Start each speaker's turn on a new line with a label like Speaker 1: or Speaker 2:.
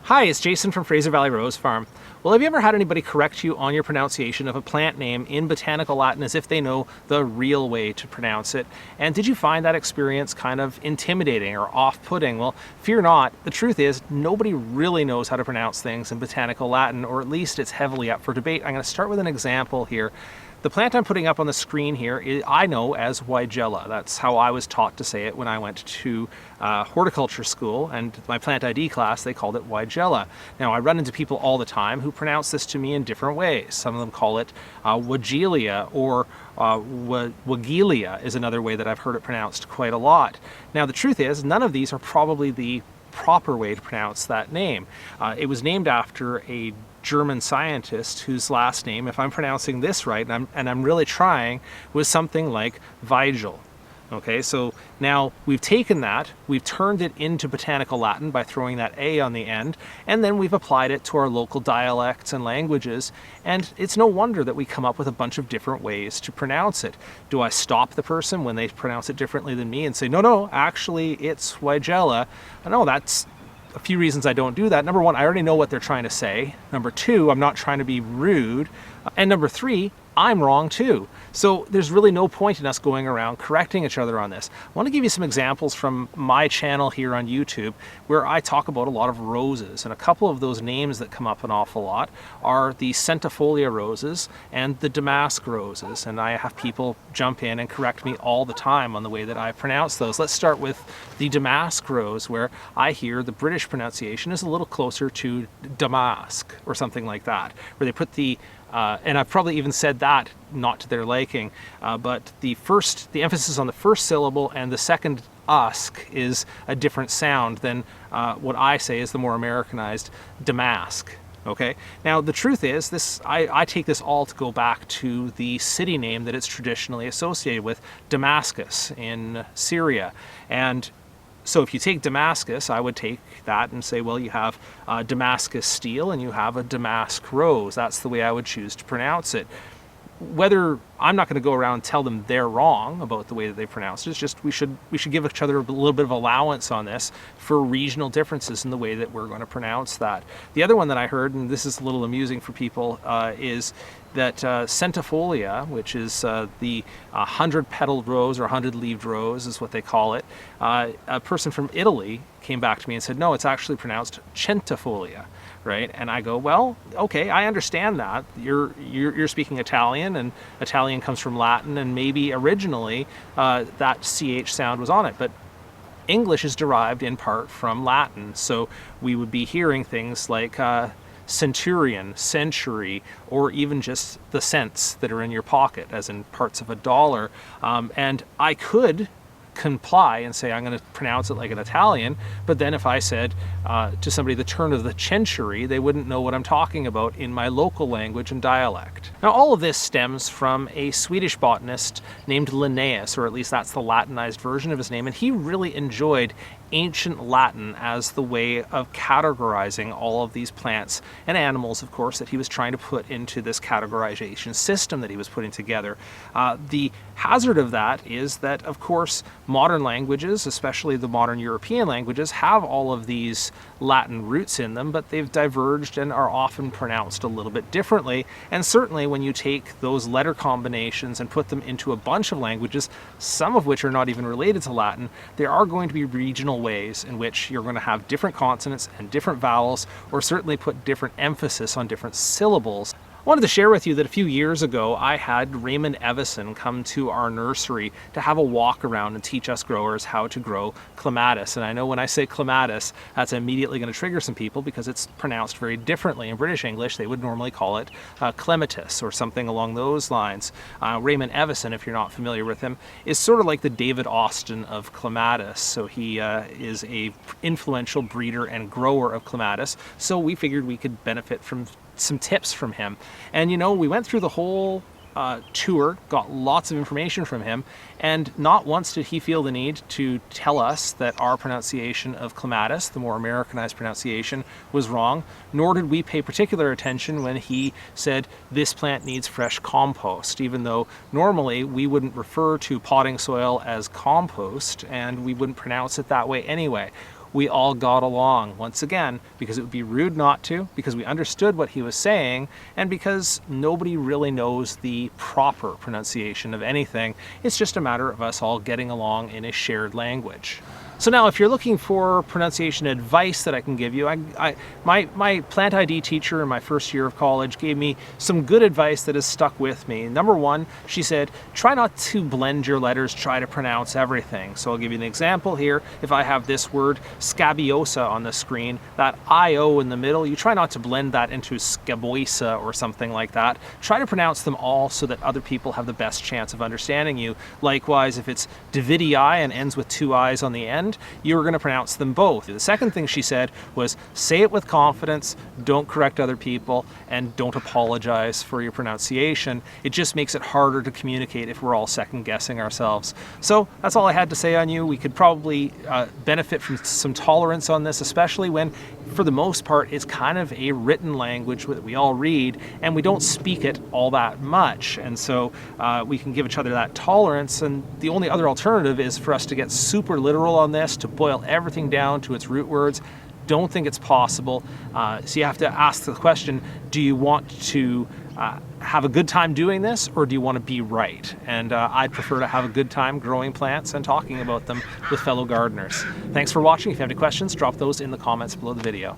Speaker 1: Hi, it's Jason from Fraser Valley Rose Farm. Well, have you ever had anybody correct you on your pronunciation of a plant name in Botanical Latin as if they know the real way to pronounce it? And did you find that experience kind of intimidating or off-putting? Well, fear not. The truth is, nobody really knows how to pronounce things in Botanical Latin, or at least it's heavily up for debate. I'm going to start with an example here. The plant I'm putting up on the screen here, I know as Weigela. That's how I was taught to say it when I went to horticulture school, and my plant ID class, they called it Weigela. Now, I run into people all the time who pronounce this to me in different ways. Some of them call it Weigela, or Weigela is another way that I've heard it pronounced quite a lot. Now, the truth is, none of these are probably the proper way to pronounce that name. It was named after a German scientist whose last name, if I'm pronouncing this right, and I'm really trying, was something like Weigel. Okay, so now we've taken that, we've turned it into Botanical Latin by throwing that A on the end, and then we've applied it to our local dialects and languages, and it's no wonder that we come up with a bunch of different ways to pronounce it. Do I stop the person when they pronounce it differently than me and say, no, actually it's Weigela? No, that's a few reasons I don't do that. Number one, I already know what they're trying to say. Number two, I'm not trying to be rude. And number three, I'm wrong too. So there's really no point in us going around correcting each other on this. I want to give you some examples from my channel here on YouTube where I talk about a lot of roses, and a couple of those names that come up an awful lot are the centifolia roses and the damask roses, and I have people jump in and correct me all the time on the way that I pronounce those. Let's start with the damask rose, where I hear the British pronunciation is a little closer to Damask or something like that, where they put the and I've probably even said that not to their liking, but the emphasis on the first syllable and the second usk is a different sound than what I say is the more Americanized Damask. Okay. Now the truth is, I take this all to go back to the city name that it's traditionally associated with, Damascus in Syria, and so if you take Damascus, I would take that and say, well, you have Damascus steel and you have a damask rose. That's the way I would choose to pronounce it. Whether I'm not going to go around and tell them they're wrong about the way that they pronounce it. It's just we should give each other a little bit of allowance on this for regional differences in the way that we're going to pronounce that. The other one that I heard, and this is a little amusing for people, is that centifolia, which is the 100-petaled rose or 100-leaved rose is what they call it. A person from Italy came back to me and said, no, it's actually pronounced centifolia. Right? And I go, well, okay, I understand that. You're speaking Italian, and Italian comes from Latin, and maybe originally that CH sound was on it, but English is derived in part from Latin, so we would be hearing things like centurion, century, or even just the cents that are in your pocket, as in parts of a dollar. And I could comply and say I'm going to pronounce it like an Italian, but then if I said to somebody the turn of the century, they wouldn't know what I'm talking about in my local language and dialect. Now all of this stems from a Swedish botanist named Linnaeus, or at least that's the Latinized version of his name, and he really enjoyed ancient Latin as the way of categorizing all of these plants and animals, of course, that he was trying to put into this categorization system that he was putting together. The hazard of that is that, of course, modern languages, especially the modern European languages, have all of these Latin roots in them, but they've diverged and are often pronounced a little bit differently. And certainly when you take those letter combinations and put them into a bunch of languages, some of which are not even related to Latin, there are going to be regional ways in which you're going to have different consonants and different vowels, or certainly put different emphasis on different syllables. I wanted to share with you that a few years ago I had Raymond Evison come to our nursery to have a walk around and teach us growers how to grow clematis. And I know when I say clematis, that's immediately going to trigger some people because it's pronounced very differently. In British English, they would normally call it clematis or something along those lines. Raymond Evison, if you're not familiar with him, is sort of like the David Austin of clematis. So he is a influential breeder and grower of clematis. So we figured we could benefit from some tips from him. And you know, we went through the whole tour, got lots of information from him, and not once did he feel the need to tell us that our pronunciation of clematis, the more Americanized pronunciation, was wrong, nor did we pay particular attention when he said this plant needs fresh compost, even though normally we wouldn't refer to potting soil as compost and we wouldn't pronounce it that way anyway. we all got along, once again, because it would be rude not to, because we understood what he was saying, and because nobody really knows the proper pronunciation of anything. It's just a matter of us all getting along in a shared language. So now if you're looking for pronunciation advice that I can give you, my plant ID teacher in my first year of college gave me some good advice that has stuck with me. Number one, she said, try not to blend your letters, try to pronounce everything. So I'll give you an example here. If I have this word scabiosa on the screen, that I-O in the middle, you try not to blend that into scaboisa or something like that. Try to pronounce them all so that other people have the best chance of understanding you. Likewise, if it's Davidii and ends with two I's on the end, you're going to pronounce them both. The second thing she said was say it with confidence, don't correct other people, and don't apologize for your pronunciation. It just makes it harder to communicate if we're all second guessing ourselves. So that's all I had to say on you. We could probably benefit from some tolerance on this, especially when, for the most part, it's kind of a written language that we all read, and we don't speak it all that much. And so we can give each other that tolerance, and the only other alternative is for us to get super literal on this, to boil everything down to its root words. Don't think it's possible. So you have to ask the question, do you want to have a good time doing this, or do you want to be right? And I'd prefer to have a good time growing plants and talking about them with fellow gardeners. Thanks for watching. If you have any questions, drop those in the comments below the video.